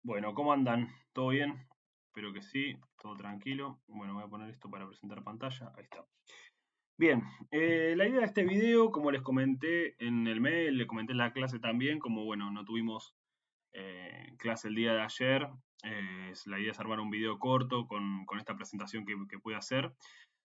Bueno, ¿cómo andan? ¿Todo bien? Espero que sí, todo tranquilo. Bueno, voy a poner esto para presentar pantalla. Ahí está. Bien, la idea de este video, como les comenté en el mail, le comenté en la clase también, como bueno, no tuvimos clase el día de ayer, la idea es armar un video corto con esta presentación que pude hacer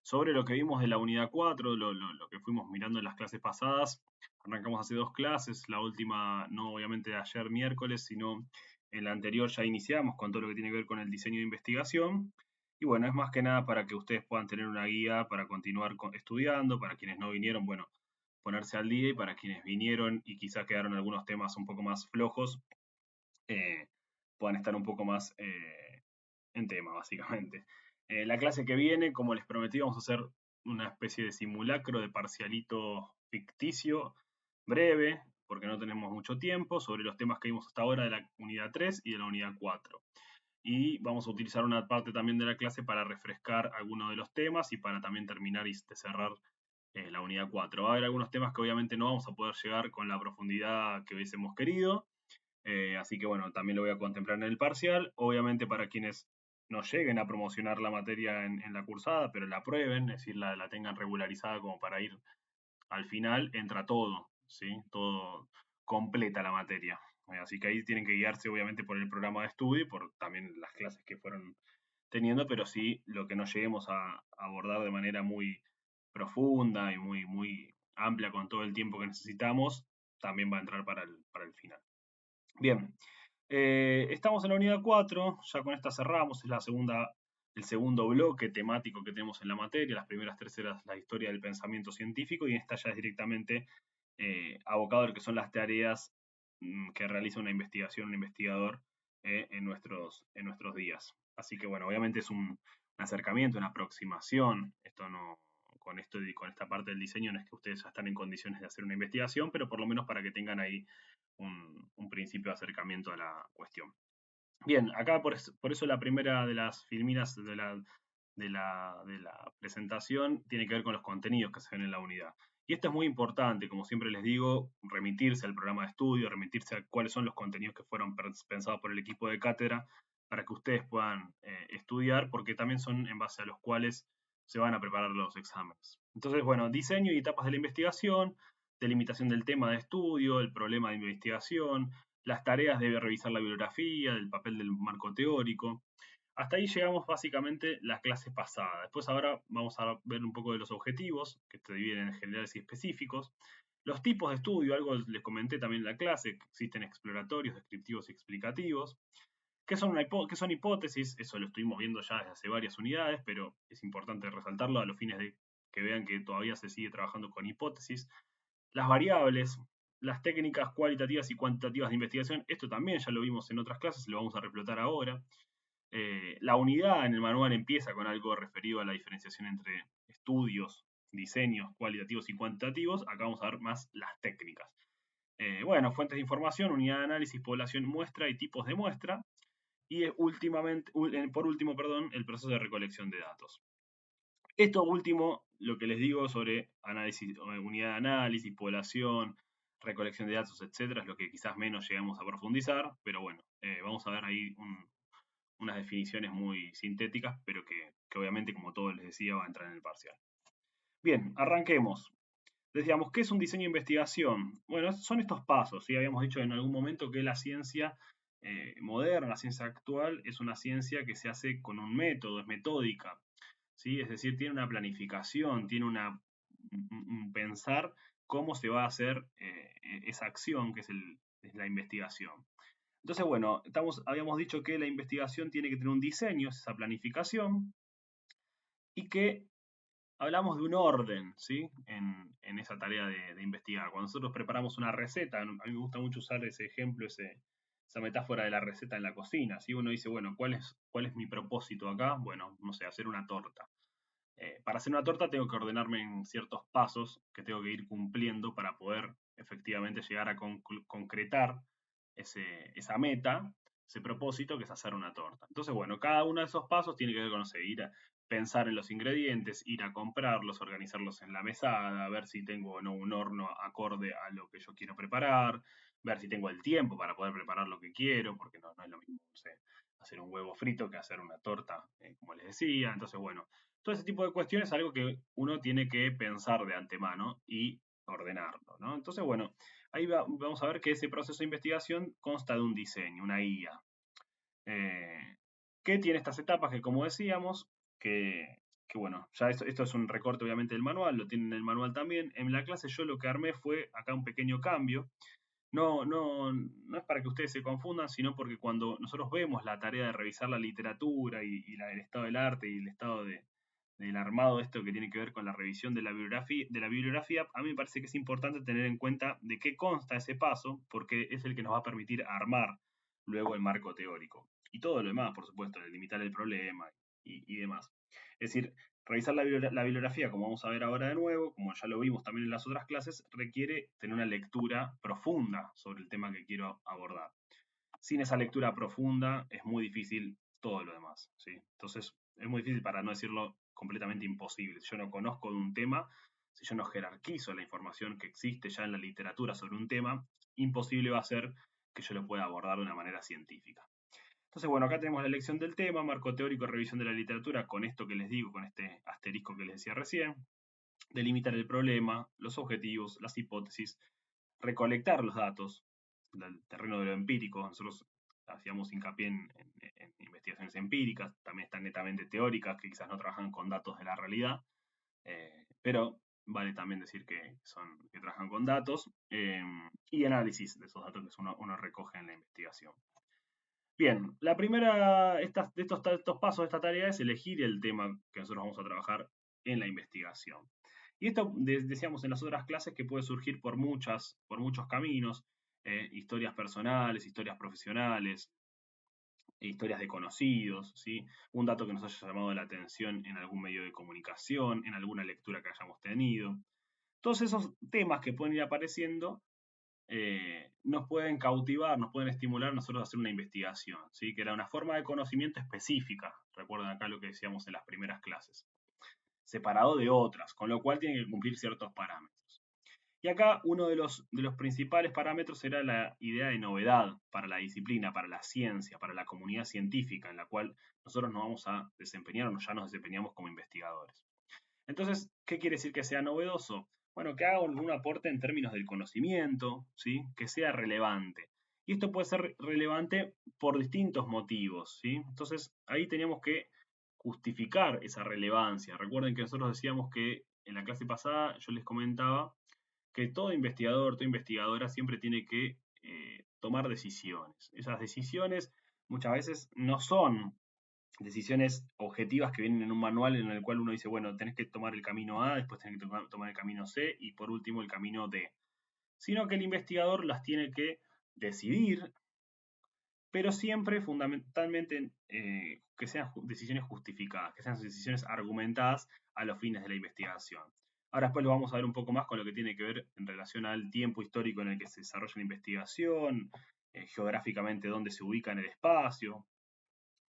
sobre lo que vimos de la unidad 4, lo que fuimos mirando en las clases pasadas. Arrancamos hace dos clases, la última no obviamente de ayer miércoles, sino en la anterior ya iniciamos con todo lo que tiene que ver con el diseño de investigación. Y bueno, es más que nada para que ustedes puedan tener una guía para continuar estudiando, para quienes no vinieron, bueno, ponerse al día y para quienes vinieron y quizá quedaron algunos temas un poco más flojos, eh, puedan estar un poco más en tema, básicamente. La clase que viene, como les prometí, vamos a hacer una especie de simulacro de parcialito ficticio, breve, porque no tenemos mucho tiempo, sobre los temas que vimos hasta ahora de la unidad 3 y de la unidad 4. Y vamos a utilizar una parte también de la clase para refrescar algunos de los temas y para también terminar y cerrar la unidad 4. Va a haber algunos temas que obviamente no vamos a poder llegar con la profundidad que hubiésemos querido, así que bueno, también lo voy a contemplar en el parcial. Obviamente para quienes no lleguen a promocionar la materia en la cursada, pero la prueben, es decir, la tengan regularizada como para ir al final, entra todo, ¿sí? Todo completa la materia. Así que ahí tienen que guiarse obviamente por el programa de estudio y por también las clases que fueron teniendo, pero sí lo que no lleguemos a abordar de manera muy profunda y muy amplia con todo el tiempo que necesitamos, también va a entrar para el final. Bien, estamos en la unidad 4, ya con esta cerramos, es el segundo bloque temático que tenemos en la materia, las primeras tres eran la historia del pensamiento científico y esta ya es directamente abocado a lo que son las tareas que realiza una investigación, un investigador en nuestros días. Así que bueno, obviamente es un acercamiento, una aproximación, esto no, con esto y con esta parte del diseño no es que ustedes ya están en condiciones de hacer una investigación, pero por lo menos para que tengan ahí un principio de acercamiento a la cuestión. Bien, acá por eso la primera de las filminas de la presentación tiene que ver con los contenidos que se ven en la unidad. Y esto es muy importante, como siempre les digo, remitirse al programa de estudio, remitirse a cuáles son los contenidos que fueron pensados por el equipo de cátedra para que ustedes puedan estudiar, porque también son en base a los cuales se van a preparar los exámenes. Entonces, bueno, diseño y etapas de la investigación, delimitación del tema de estudio, el problema de investigación, las tareas de revisar la bibliografía, el papel del marco teórico. Hasta ahí llegamos básicamente la clase pasada. Después ahora vamos a ver un poco de los objetivos, que se dividen en generales y específicos. Los tipos de estudio, algo les comenté también en la clase, que existen exploratorios, descriptivos y explicativos. ¿Qué son hipótesis? Eso lo estuvimos viendo ya desde hace varias unidades, pero es importante resaltarlo a los fines de que vean que todavía se sigue trabajando con hipótesis. Las variables, las técnicas cualitativas y cuantitativas de investigación, esto también ya lo vimos en otras clases, lo vamos a reflotar ahora. La unidad en el manual empieza con algo referido a la diferenciación entre estudios, diseños cualitativos y cuantitativos. Acá vamos a ver más las técnicas. Bueno, fuentes de información, unidad de análisis, población, muestra y tipos de muestra. Y por último, perdón, el proceso de recolección de datos. Esto último, lo que les digo sobre análisis, unidad de análisis, población, recolección de datos, etcétera, es lo que quizás menos llegamos a profundizar, pero bueno, vamos a ver ahí unas definiciones muy sintéticas, pero que obviamente, como todo les decía, va a entrar en el parcial. Bien, arranquemos. Decíamos, ¿qué es un diseño de investigación? Bueno, son estos pasos. ¿Sí? Habíamos dicho en algún momento que la ciencia moderna, la ciencia actual, es una ciencia que se hace con un método, es metódica. ¿Sí? Es decir, tiene una planificación, tiene un pensar cómo se va a hacer esa acción que es la investigación. Entonces, bueno, habíamos dicho que la investigación tiene que tener un diseño, esa planificación, y que hablamos de un orden, ¿sí? En esa tarea de investigar. Cuando nosotros preparamos una receta, a mí me gusta mucho usar ese ejemplo, esa metáfora de la receta en la cocina, ¿sí? Uno dice, bueno, ¿cuál es mi propósito acá? Bueno, no sé, hacer una torta. Para hacer una torta tengo que ordenarme en ciertos pasos que tengo que ir cumpliendo para poder efectivamente llegar a concretar esa meta, ese propósito que es hacer una torta. Entonces, bueno, cada uno de esos pasos tiene que ver con, no sé, ir a pensar en los ingredientes, ir a comprarlos, organizarlos en la mesada, ver si tengo o no un horno acorde a lo que yo quiero preparar, ver si tengo el tiempo para poder preparar lo que quiero, porque no es lo mismo, no sé, hacer un huevo frito que hacer una torta, como les decía. Entonces, bueno, todo ese tipo de cuestiones es algo que uno tiene que pensar de antemano y ordenarlo, ¿no? Entonces, bueno, ahí vamos a ver que ese proceso de investigación consta de un diseño, una guía, eh, que tiene estas etapas que, como decíamos, que bueno, ya esto es un recorte obviamente del manual, lo tienen en el manual también. En la clase yo lo que armé fue acá un pequeño cambio. No es para que ustedes se confundan, sino porque cuando nosotros vemos la tarea de revisar la literatura el estado del arte y el estado del armado de esto que tiene que ver con la revisión de la bibliografía, a mí me parece que es importante tener en cuenta de qué consta ese paso, porque es el que nos va a permitir armar luego el marco teórico. Y todo lo demás, por supuesto, delimitar el problema y demás. Es decir, revisar la bibliografía, como vamos a ver ahora de nuevo, como ya lo vimos también en las otras clases, requiere tener una lectura profunda sobre el tema que quiero abordar. Sin esa lectura profunda es muy difícil todo lo demás, ¿sí? Entonces, es muy difícil, para no decirlo completamente imposible. Si yo no conozco de un tema, si yo no jerarquizo la información que existe ya en la literatura sobre un tema, imposible va a ser que yo lo pueda abordar de una manera científica. Entonces, bueno, acá tenemos la elección del tema, marco teórico, revisión de la literatura, con esto que les digo, con este asterisco que les decía recién, delimitar el problema, los objetivos, las hipótesis, recolectar los datos del terreno de lo empírico. Nosotros hacíamos hincapié en investigaciones empíricas, también están netamente teóricas, que quizás no trabajan con datos de la realidad, pero vale también decir que trabajan con datos, y análisis de esos datos que uno recoge en la investigación. Bien, la primera de estos pasos de esta tarea es elegir el tema que nosotros vamos a trabajar en la investigación. Y esto decíamos en las otras clases que puede surgir por muchos caminos, historias personales, historias profesionales, historias de conocidos, ¿sí? Un dato que nos haya llamado la atención en algún medio de comunicación, en alguna lectura que hayamos tenido. Todos esos temas que pueden ir apareciendo nos pueden cautivar, nos pueden estimular a nosotros a hacer una investigación, ¿sí? Que era una forma de conocimiento específica, recuerden acá lo que decíamos en las primeras clases, separado de otras, con lo cual tiene que cumplir ciertos parámetros. Y acá uno de los principales parámetros era la idea de novedad para la disciplina, para la ciencia, para la comunidad científica en la cual nosotros nos vamos a desempeñar o ya nos desempeñamos como investigadores. Entonces, ¿qué quiere decir que sea novedoso? Bueno, que haga un aporte en términos del conocimiento, ¿sí? Que sea relevante. Y esto puede ser relevante por distintos motivos, ¿sí? Entonces, ahí teníamos que justificar esa relevancia. Recuerden que nosotros decíamos que en la clase pasada yo les comentaba que todo investigador, toda investigadora siempre tiene que tomar decisiones. Esas decisiones muchas veces no son decisiones objetivas que vienen en un manual en el cual uno dice, bueno, tenés que tomar el camino A, después tenés que tomar el camino C y por último el camino D. Sino que el investigador las tiene que decidir, pero siempre fundamentalmente que sean decisiones justificadas, que sean decisiones argumentadas a los fines de la investigación. Ahora después lo vamos a ver un poco más con lo que tiene que ver en relación al tiempo histórico en el que se desarrolla la investigación, geográficamente dónde se ubica en el espacio.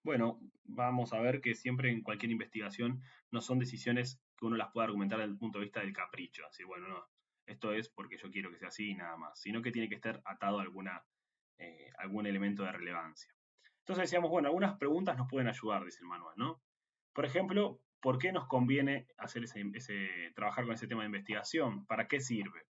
Bueno, vamos a ver que siempre en cualquier investigación no son decisiones que uno las pueda argumentar desde el punto de vista del capricho. Así, bueno, no, esto es porque yo quiero que sea así y nada más, sino que tiene que estar atado a algún elemento de relevancia. Entonces decíamos, bueno, algunas preguntas nos pueden ayudar, dice el manual, ¿no? Por ejemplo, ¿por qué nos conviene hacer trabajar con ese tema de investigación? ¿Para qué sirve?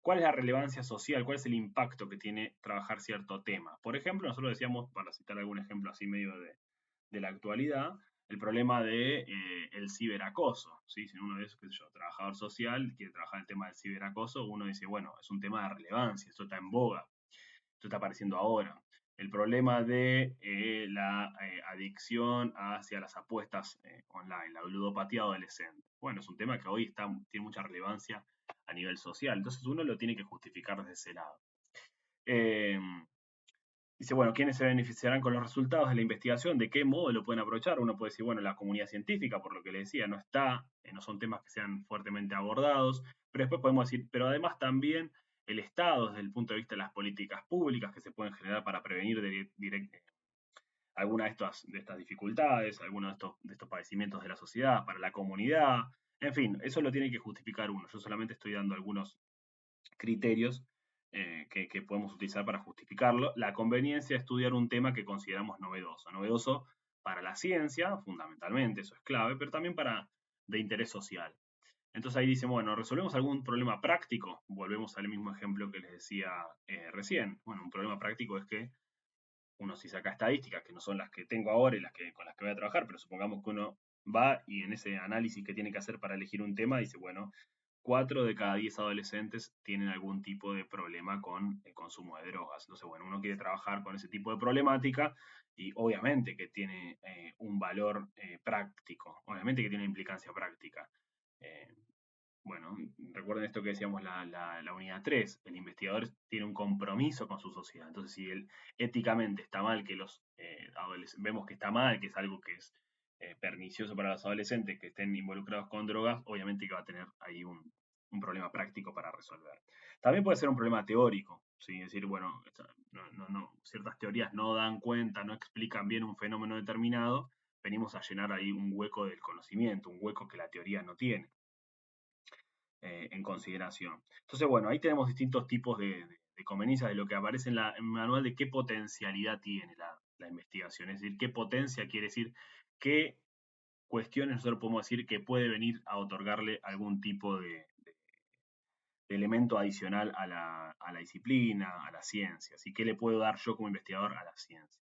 ¿Cuál es la relevancia social? ¿Cuál es el impacto que tiene trabajar cierto tema? Por ejemplo, nosotros decíamos, para citar algún ejemplo así medio de la actualidad, el problema de el ciberacoso, ¿sí? Si uno es, qué sé yo, trabajador social, quiere trabajar el tema del ciberacoso, uno dice, bueno, es un tema de relevancia, esto está en boga, esto está apareciendo ahora. El problema de la adicción hacia las apuestas online, la ludopatía adolescente. Bueno, es un tema que hoy tiene mucha relevancia a nivel social, entonces uno lo tiene que justificar desde ese lado. Eh, Dice, bueno, ¿quiénes se beneficiarán con los resultados de la investigación? ¿De qué modo lo pueden aprovechar? Uno puede decir, bueno, la comunidad científica, por lo que le decía, no son temas que sean fuertemente abordados, pero después podemos decir, pero además también el Estado, desde el punto de vista de las políticas públicas que se pueden generar para prevenir alguna de estas dificultades, algunos de estos padecimientos de la sociedad, para la comunidad, en fin, eso lo tiene que justificar uno. Yo solamente estoy dando algunos criterios que podemos utilizar para justificarlo. La conveniencia de estudiar un tema que consideramos novedoso. Novedoso para la ciencia, fundamentalmente, eso es clave, pero también de interés social. Entonces ahí dicen, bueno, ¿resolvemos algún problema práctico? Volvemos al mismo ejemplo que les decía recién. Bueno, un problema práctico es que uno si saca estadísticas, que no son las que tengo ahora y con las que voy a trabajar, pero supongamos que uno va y en ese análisis que tiene que hacer para elegir un tema, dice, bueno, 4 de cada 10 adolescentes tienen algún tipo de problema con el consumo de drogas. Entonces, bueno, uno quiere trabajar con ese tipo de problemática y obviamente que tiene un valor práctico, obviamente que tiene una implicancia práctica. Eh, bueno, recuerden esto que decíamos la unidad 3, el investigador tiene un compromiso con su sociedad. Entonces, si él éticamente está mal que los adolescentes, vemos que está mal, que es algo que es pernicioso para los adolescentes que estén involucrados con drogas, obviamente que va a tener ahí un problema práctico para resolver. También puede ser un problema teórico, ¿sí? Es decir, bueno, ciertas teorías no dan cuenta, no explican bien un fenómeno determinado, venimos a llenar ahí un hueco del conocimiento, un hueco que la teoría no tiene en consideración. Entonces, bueno, ahí tenemos distintos tipos de conveniencias de lo que aparece en el manual de qué potencialidad tiene la investigación, es decir, qué potencia quiere decir, qué cuestiones nosotros podemos decir que puede venir a otorgarle algún tipo de elemento adicional a la disciplina, a la ciencia, así que le puedo dar yo como investigador a la ciencia.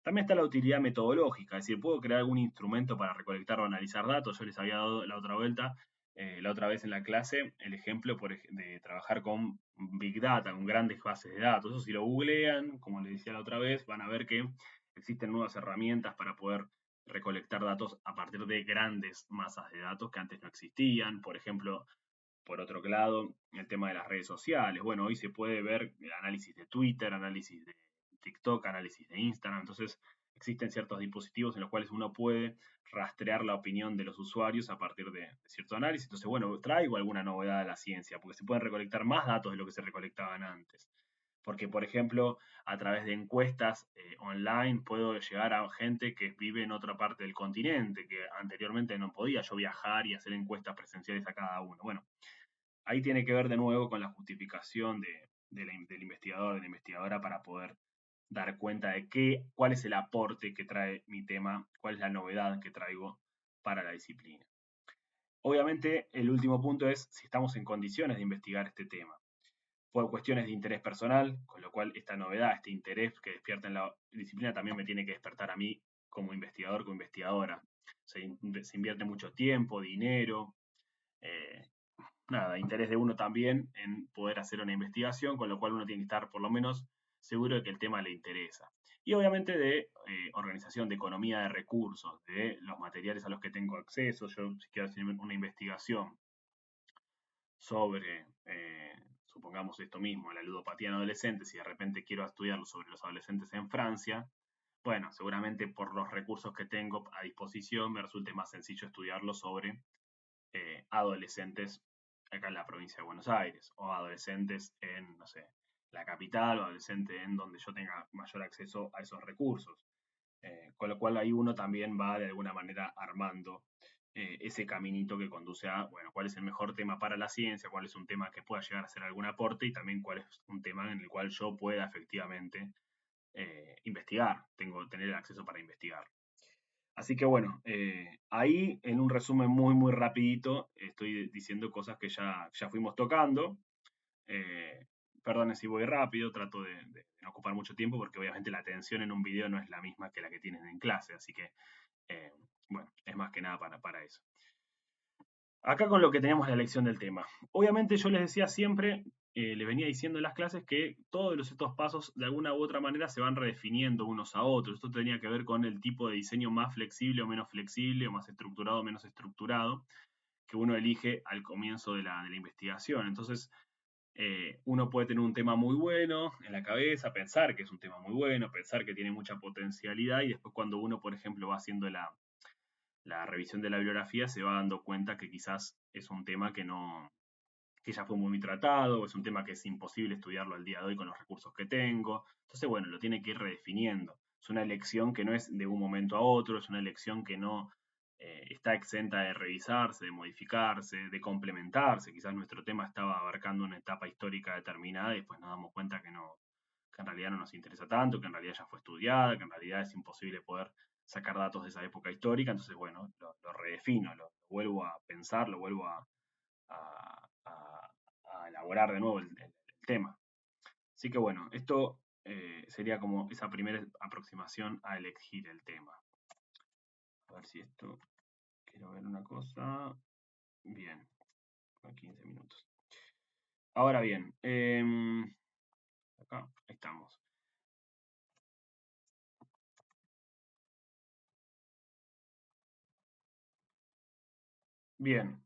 También está la utilidad metodológica, es decir, puedo crear algún instrumento para recolectar o analizar datos. Yo les había dado la otra vuelta, la otra vez en la clase, el ejemplo de trabajar con Big Data, con grandes bases de datos. Eso si lo googlean, como les decía la otra vez, van a ver que existen nuevas herramientas para poder recolectar datos a partir de grandes masas de datos que antes no existían. Por ejemplo, por otro lado, el tema de las redes sociales. Bueno, hoy se puede ver el análisis de Twitter, análisis de TikTok, análisis de Instagram. Entonces, existen ciertos dispositivos en los cuales uno puede rastrear la opinión de los usuarios a partir de cierto análisis. Entonces, bueno, traigo alguna novedad de la ciencia, porque se pueden recolectar más datos de lo que se recolectaban antes. Porque, por ejemplo, a través de encuestas online puedo llegar a gente que vive en otra parte del continente, que anteriormente no podía yo viajar y hacer encuestas presenciales a cada uno. Bueno, ahí tiene que ver de nuevo con la justificación del investigador, de la investigadora, para poder dar cuenta de cuál es el aporte que trae mi tema, cuál es la novedad que traigo para la disciplina. Obviamente, el último punto es si estamos en condiciones de investigar este tema. Por cuestiones de interés personal, con lo cual esta novedad, este interés que despierta en la disciplina también me tiene que despertar a mí como investigador, como investigadora. Se invierte mucho tiempo, dinero, eh, nada, interés de uno también en poder hacer una investigación, con lo cual uno tiene que estar por lo menos seguro de que el tema le interesa. Y obviamente de organización, de economía de recursos, de los materiales a los que tengo acceso. Yo si quiero hacer una investigación sobre, supongamos esto mismo, la ludopatía en adolescentes, y de repente quiero estudiarlo sobre los adolescentes en Francia, bueno, seguramente por los recursos que tengo a disposición me resulte más sencillo estudiarlo sobre adolescentes acá en la provincia de Buenos Aires, o adolescentes en, no sé, la capital, o adolescentes en donde yo tenga mayor acceso a esos recursos. Con lo cual ahí uno también va de alguna manera armando ese caminito que conduce a, bueno, cuál es el mejor tema para la ciencia, cuál es un tema que pueda llegar a hacer algún aporte y también cuál es un tema en el cual yo pueda efectivamente investigar, tener el acceso para investigar. Así que bueno, ahí en un resumen muy rapidito estoy diciendo cosas que ya fuimos tocando. Eh, Perdonen si voy rápido, trato de no ocupar mucho tiempo porque obviamente la atención en un video no es la misma que la que tienen en clase, así que eh, bueno, es más que nada para eso. Acá con lo que teníamos la elección del tema. Obviamente yo les decía siempre, les venía diciendo en las clases que todos estos pasos de alguna u otra manera se van redefiniendo unos a otros. Esto tenía que ver con el tipo de diseño más flexible o menos flexible, o más estructurado o menos estructurado, que uno elige al comienzo de la investigación. Entonces, uno puede tener un tema muy bueno en la cabeza, pensar que es un tema muy bueno, pensar que tiene mucha potencialidad y después cuando uno, por ejemplo, va haciendo la revisión de la bibliografía se va dando cuenta que quizás es un tema que ya fue muy tratado, o es un tema que es imposible estudiarlo al día de hoy con los recursos que tengo. Entonces, bueno, lo tiene que ir redefiniendo. Es una elección que no es de un momento a otro, es una elección que no está exenta de revisarse, de modificarse, de complementarse. Quizás nuestro tema estaba abarcando una etapa histórica determinada y después nos damos cuenta que en realidad no nos interesa tanto, que en realidad ya fue estudiada, que en realidad es imposible poder sacar datos de esa época histórica. Entonces, bueno, lo redefino, lo vuelvo a pensar, lo vuelvo a elaborar de nuevo el tema. Así que bueno, esto sería como esa primera aproximación a elegir el tema. A ver si esto, quiero ver una cosa. Bien, a 15 minutos. Ahora bien, acá estamos. Bien,